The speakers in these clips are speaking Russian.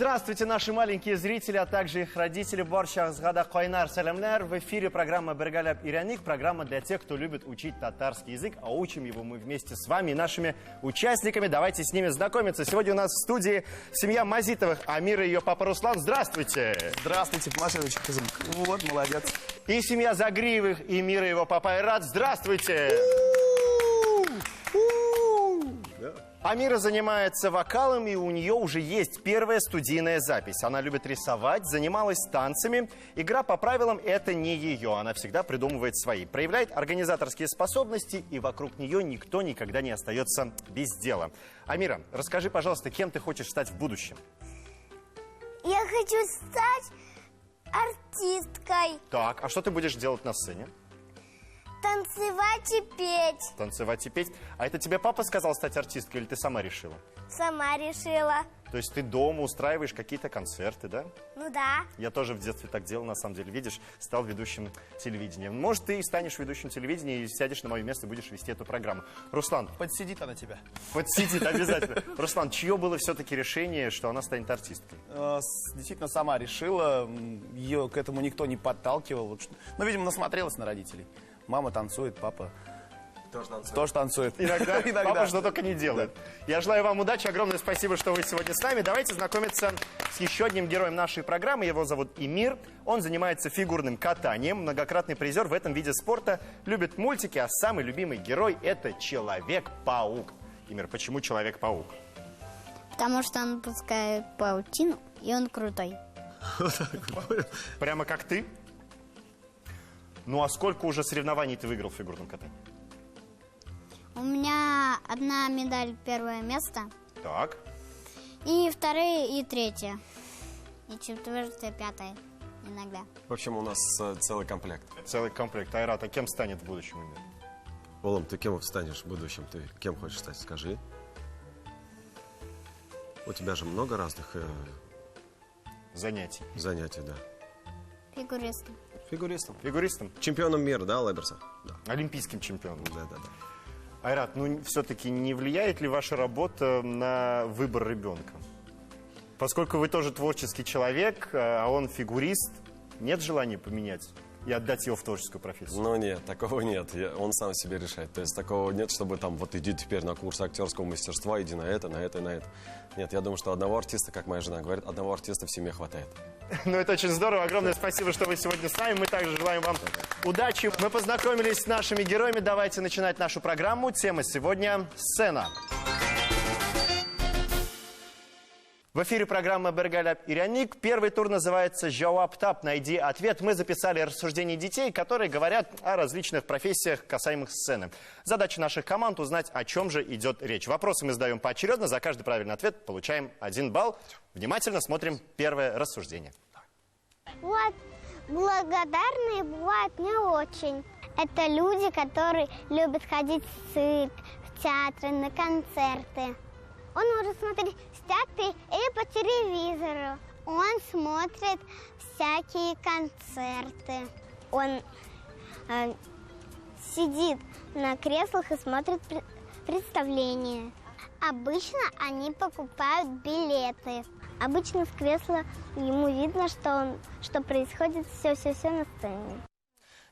Здравствуйте, наши маленькие зрители, а также их родители. Баршаңызға қайнар сәлемләр. В эфире программа «Бергалап Ираник», программа для тех, кто любит учить татарский язык. А учим его мы вместе с вами и нашими участниками. Давайте с ними знакомиться. Сегодня у нас в студии семья Мазитовых, Амира и ее папа Руслан. Здравствуйте. Здравствуйте, Маша. Вот, молодец. И семья Загриевых, и Мира и его папа Айрат. Здравствуйте. Амира занимается вокалом, и у нее уже есть первая студийная запись. Она любит рисовать, занималась танцами. Игра по правилам – это не ее, она всегда придумывает свои. Проявляет организаторские способности, и вокруг нее никто никогда не остается без дела. Амира, расскажи, пожалуйста, кем ты хочешь стать в будущем? Я хочу стать артисткой. Так, а что ты будешь делать на сцене? Танцевать и петь. Танцевать и петь. А это тебе папа сказал стать артисткой, или ты сама решила? Сама решила. То есть ты дома устраиваешь какие-то концерты, да? Ну да. Я тоже в детстве так делал, на самом деле. Видишь, стал ведущим телевидения. Может, ты и станешь ведущим телевидения и сядешь на мое место и будешь вести эту программу. Руслан. Подсидит она тебя. Подсидит обязательно. Руслан, чье было все-таки решение, что она станет артисткой? Действительно, сама решила. Ее к этому никто не подталкивал. Но, видимо, насмотрелась на родителей. Мама танцует, папа тоже танцует. Иногда. Папа что только не делает. Я желаю вам удачи. Огромное спасибо, что вы сегодня с нами. Давайте знакомиться с еще одним героем нашей программы. Его зовут Эмир. Он занимается фигурным катанием. Многократный призер в этом виде спорта. Любит мультики, а самый любимый герой – это Человек-паук. Эмир, почему Человек-паук? Потому что он пускает паутину, и он крутой. Прямо как ты? Ну а сколько уже соревнований ты выиграл в фигурном катании? У меня одна медаль первое место. Так. И второе, и третье. И четвертое, пятое иногда. В общем, у нас целый комплект. Целый комплект. Айрат, а кем станет в будущем Эмир? Олам, ты кем станешь в будущем? Ты кем хочешь стать? Скажи. У тебя же много разных Занятий. занятий, да. Фигуристом. Фигуристом. Фигуристом? Чемпионом мира, да, Леберса? Да. Олимпийским чемпионом. Да. Айрат, ну все-таки не влияет ли ваша работа на выбор ребенка? Поскольку вы тоже творческий человек, а он фигурист, нет желания поменять и отдать его в творческую профессию? Ну нет, такого нет. Он сам себе решает. То есть такого нет, чтобы там вот иди теперь на курс актерского мастерства, иди на это и на это. Нет, я думаю, что одного артиста, как моя жена говорит, одного артиста в семье хватает. Ну, это очень здорово. Огромное спасибо, что вы сегодня с нами. Мы также желаем вам удачи. Мы познакомились с нашими героями. Давайте начинать нашу программу. Тема сегодня – сцена. В эфире программа «Бергалап Ираник». Первый тур называется «Жауап-тап. Найди ответ». Мы записали рассуждения детей, которые говорят о различных профессиях, касаемых сцены. Задача наших команд – узнать, о чем же идет речь. Вопросы мы задаем поочередно. За каждый правильный ответ получаем 1 балл. Внимательно смотрим первое рассуждение. Вот благодарные бывают не очень. Это люди, которые любят ходить в цирк, в театры, на концерты. Он может смотреть театры или по телевизору. Он смотрит всякие концерты. Он сидит на креслах и смотрит представления. Обычно они покупают билеты. Обычно с кресла ему видно, что происходит все на сцене.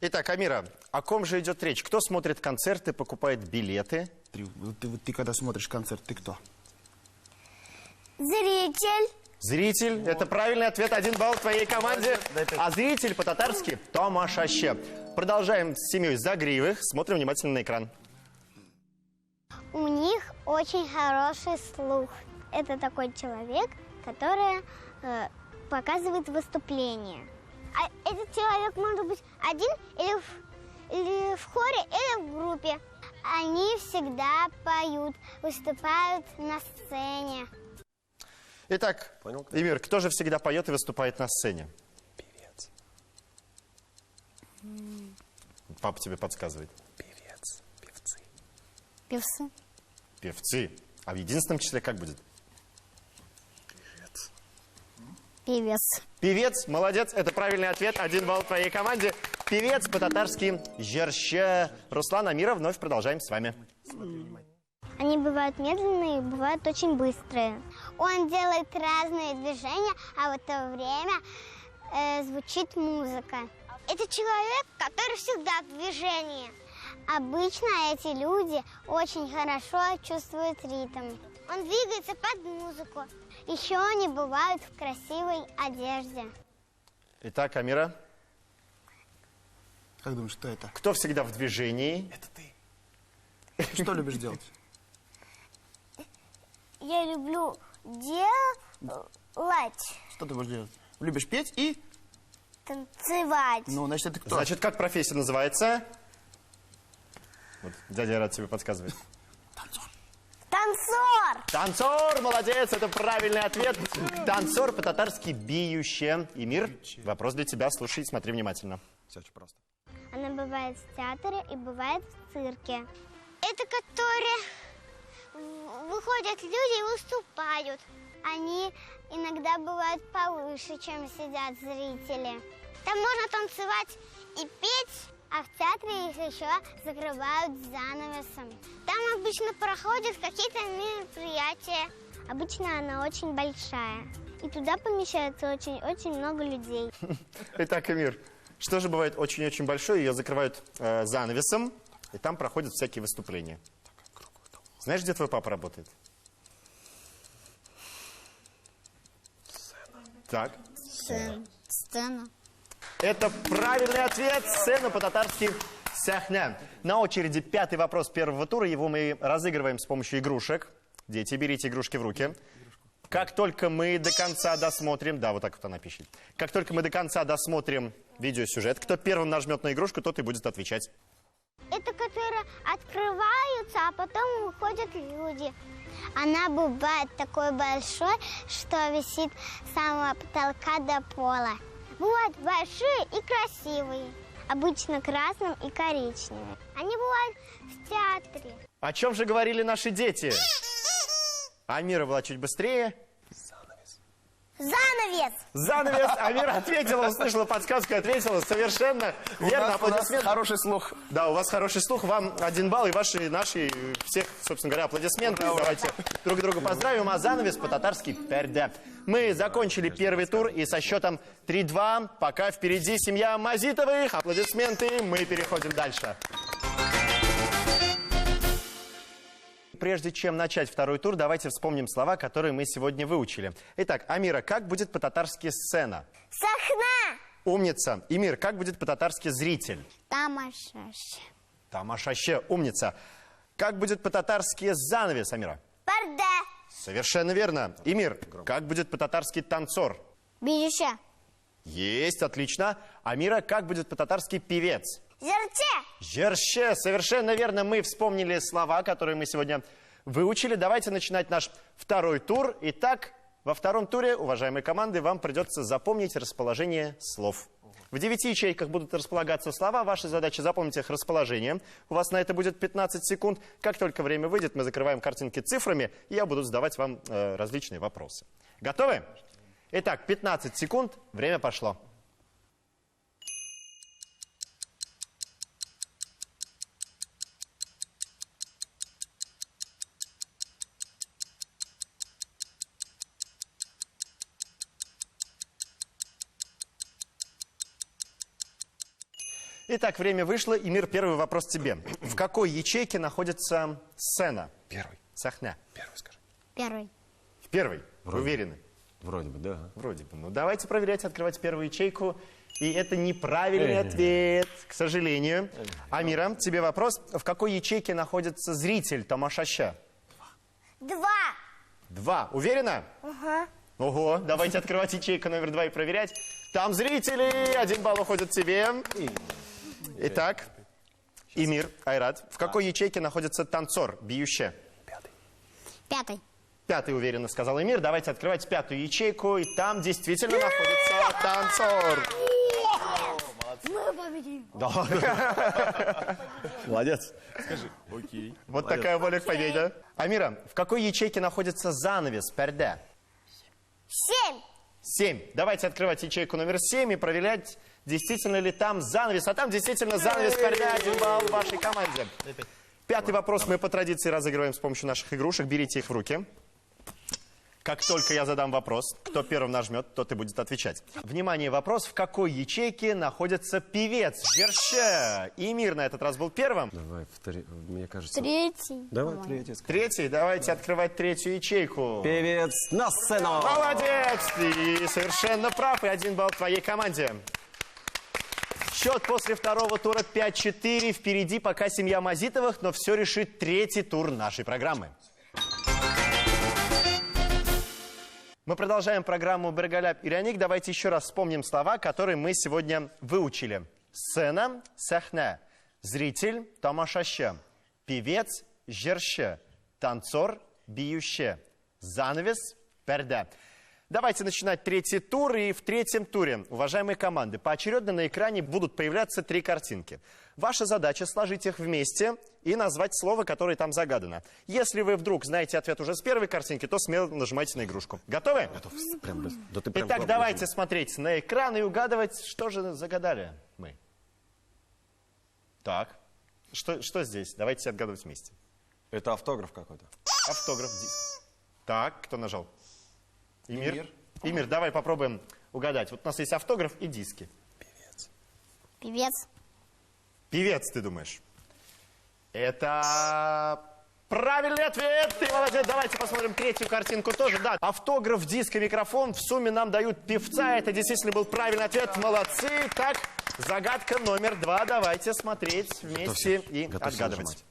Итак, Амира, о ком же идет речь? Кто смотрит концерты, покупает билеты? Ты когда смотришь концерт, ты кто? Зритель. Зритель. Это правильный ответ. 1 балл твоей команде. А зритель по-татарски – томашаще. Продолжаем с семьей Загриевых. Смотрим внимательно на экран. У них очень хороший слух. Это такой человек, который показывает выступление. А этот человек может быть один или в хоре, или в группе. Они всегда поют, выступают на сцене. Итак, Эмир, кто же всегда поет и выступает на сцене? Певец. Папа тебе подсказывает. Певец. Певцы. Певцы. Певцы. А в единственном числе как будет? Певец. Певец. Певец. Молодец. Это правильный ответ. 1 балл твоей команде. Певец по-татарски жерще. Руслан, Амира, вновь продолжаем с вами. Они бывают медленные, бывают очень быстрые. Он делает разные движения, а в это время звучит музыка. Это человек, который всегда в движении. Обычно эти люди очень хорошо чувствуют ритм. Он двигается под музыку. Еще они бывают в красивой одежде. Итак, Амира, Как думаешь, что это? кто всегда в движении? Это ты. Что любишь делать? Я люблю делать, Что ты будешь делать? Любишь петь и... танцевать. Ну, значит, это кто? Значит, как профессия называется? Вот дядя Рад тебе подсказывает. Танцор! Танцор, молодец, это правильный ответ. Танцор по-татарски биюще. Эмир, вопрос для тебя, слушай, смотри внимательно. Все очень просто. Она бывает в театре и бывает в цирке. Это которые выходят люди и выступают. Они иногда бывают повыше, чем сидят зрители. Там можно танцевать и петь, а в театре их еще закрывают занавесом. Там обычно проходят какие-то мероприятия. Обычно она очень большая. И туда помещается очень-очень много людей. Итак, Эмир, что же бывает очень-очень большое? Ее закрывают занавесом, и там проходят всякие выступления. Знаешь, где твой папа работает? Так. Сцена. Это правильный ответ. Сцена по-татарски сяхня. На очереди 5-й вопрос первого тура. Его мы разыгрываем с помощью игрушек. Дети, берите игрушки в руки. Как только мы до конца досмотрим... Да, вот так вот она пишет. Как только мы до конца досмотрим видеосюжет, кто первым нажмет на игрушку, тот и будет отвечать. Это которые открываются, а потом выходят люди. Она бывает такой большой, что висит с самого потолка до пола. Бывают большие и красивые, обычно красным и коричневым. Они бывают в театре. О чем же говорили наши дети? Амира была чуть быстрее. Занавес! Занавес. Амира ответила, услышала подсказку, ответила совершенно верно. У нас Аплодисменты. хороший слух. Да, у вас хороший слух. Вам 1 балл и ваши, наши, всех, собственно говоря, аплодисменты. Давайте друг друга поздравим. А занавес по-татарски перде. Мы закончили первый тур и со счетом 3-2. Пока впереди семья Мазитовых. Аплодисменты. Мы переходим дальше. Прежде чем начать второй тур, давайте вспомним слова, которые мы сегодня выучили. Итак, Амира, как будет по-татарски сцена? Сахна! Умница. Эмир, как будет по-татарски зритель? Тамашаш. Тамашаще. Умница. Как будет по-татарски занавес, Амира? Парде. Совершенно верно. Эмир, как будет по-татарски танцор? Биюще. Есть, отлично. Амира, как будет по-татарски певец? Зерче. Жерще. Совершенно верно. Мы вспомнили слова, которые мы сегодня выучили. Давайте начинать наш второй тур. Итак, во втором туре, уважаемые команды, вам придется запомнить расположение слов. В 9 ячейках будут располагаться слова. Ваша задача запомнить их расположение. У вас на это будет 15 секунд. Как только время выйдет, мы закрываем картинки цифрами, и я буду задавать вам различные вопросы. Готовы? Итак, 15 секунд. Время пошло. Итак, время вышло. Эмир, первый вопрос тебе. В какой ячейке находится сцена? Первый. Сахня. Первый скажи. Первый. В первой. Вы уверены? Вроде бы, да. Вроде бы. Ну, давайте проверять, открывать первую ячейку. И это неправильный ответ, к сожалению. Амира, тебе вопрос. В какой ячейке находится зритель тамашаща? 2. 2. Уверена? Ага. Ого, давайте открывать ячейку номер 2 и проверять. Там зрители. 1 балл уходит тебе. Итак, Эмир, Айрат, в какой ячейке находится танцор, биюще? 5. 5 уверенно сказал Эмир. Давайте открывать 5-ю ячейку. И там действительно находится танцор. Мы победим. Да. Молодец. Скажи. Окей. Вот такая воля к победе. Амира, в какой ячейке находится занавес, перде? 7. 7. Давайте открывать ячейку номер 7 и проверять, действительно ли там занавес. А там действительно занавес, перде. 1 балл вашей команде. 5-й вопрос мы по традиции разыгрываем с помощью наших игрушек. Берите их в руки. Как только я задам вопрос, кто первым нажмет, тот и будет отвечать. Внимание, вопрос: в какой ячейке находится певец Жерше? И Мир на этот раз был первым. Давай, мне кажется... Третий. Давай, третий. Третий, давайте открывать третью ячейку. Певец на сцену! Молодец! Ты совершенно прав, и 1 балл твоей команде. Счет после второго тура 5-4. Впереди пока семья Мазитовых, но все решит третий тур нашей программы. Мы продолжаем программу «Бергаляп и Ряник». Давайте еще раз вспомним слова, которые мы сегодня выучили. Сцена – сахне, зритель – тамашаще, певец – жерше, танцор – биюще, занавес – перде. Давайте начинать третий тур. И в третьем туре, уважаемые команды, поочередно на экране будут появляться 3 картинки. Ваша задача — сложить их вместе и назвать слово, которое там загадано. Если вы вдруг знаете ответ уже с первой картинки, то смело нажимайте на игрушку. Готовы? Готов. Прям без... Да ты прям Итак, главный. давайте смотреть на экран и угадывать, что же загадали мы. Так, что здесь? Давайте отгадывать вместе. Это автограф какой-то. Автограф, диск. Так, кто нажал? Имир. Имир, давай попробуем угадать. Вот у нас есть автограф и диски. Певец. Певец, ты думаешь? Это правильный ответ. Ты молодец. Давайте посмотрим третью картинку тоже. Да, автограф, диск и микрофон в сумме нам дают певца. Это действительно был правильный ответ. Молодцы. Так, загадка номер 2. Давайте смотреть вместе и отгадывать.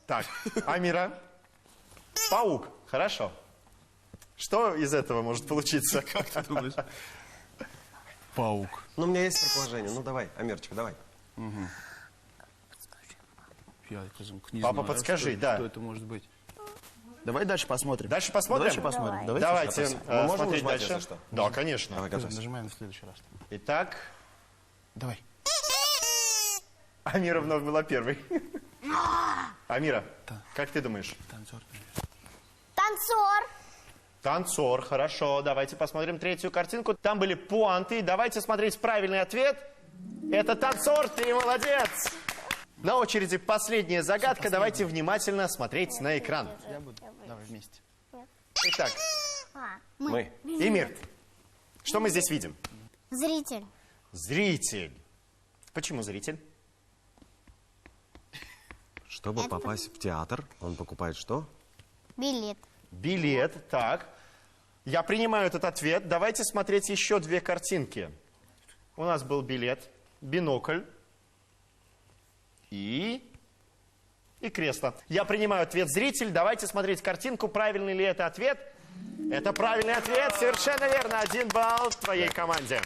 Так, Амира. Паук. Хорошо. Что из этого может получиться? Как ты думаешь? Паук. Ну, у меня есть предположение. Ну, давай, Амирчик, давай. Папа, подскажи, да. Что это может быть? Давай дальше посмотрим. Дальше посмотрим? Дальше посмотрим. Давайте Мы можем смотреть нажимать, дальше. если что? Да, конечно. Давай, готовься. Нажимаем в следующий раз. Итак, Давай. Амира вновь была первой. Амира, как ты думаешь? Танцор. Танцор. Танцор, хорошо. Давайте посмотрим третью картинку. Там были пуанты. Давайте смотреть правильный ответ. Это танцор, ты молодец. На очереди последняя загадка. Давайте внимательно смотреть на экран. Я буду. Давай вместе. Итак, Мы. Имир, что мы здесь видим? Зритель. Зритель. Почему зритель? Чтобы попасть в театр, он покупает что? Билет. Билет, так. Я принимаю этот ответ. Давайте смотреть еще 2 картинки. У нас был билет, бинокль и кресло. Я принимаю ответ зритель. Давайте смотреть картинку. Правильный ли это ответ? Это правильный ответ. Совершенно верно. 1 балл твоей команде.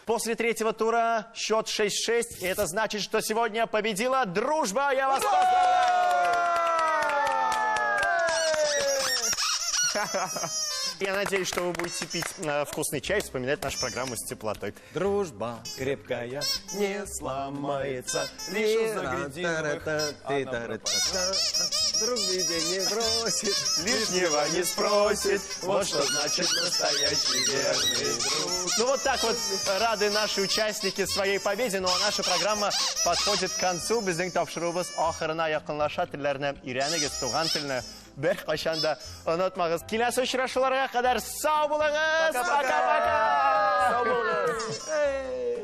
После третьего тура счет 6-6. И это значит, что сегодня победила дружба. Я вас поздравляю! Я надеюсь, что вы будете пить вкусный чай и вспоминать нашу программу с теплотой. Дружба крепкая не сломается. Лишь заглядим Друг беде не бросит. Лишнего не спросит. Вот что значит настоящий верный друг. Ну вот так вот рады наши участники своей победе. Ну а наша программа подходит к концу. Bizning topshirig'imiz oxirina yaqinlasha, tillarni o'rganigiz, tug'an tilni bir qachonda unutmag'iz. Kelasi uchrashuvlarga qadar sog' bo'ling'iz. Пока-пока. Sog' bo'ling'iz.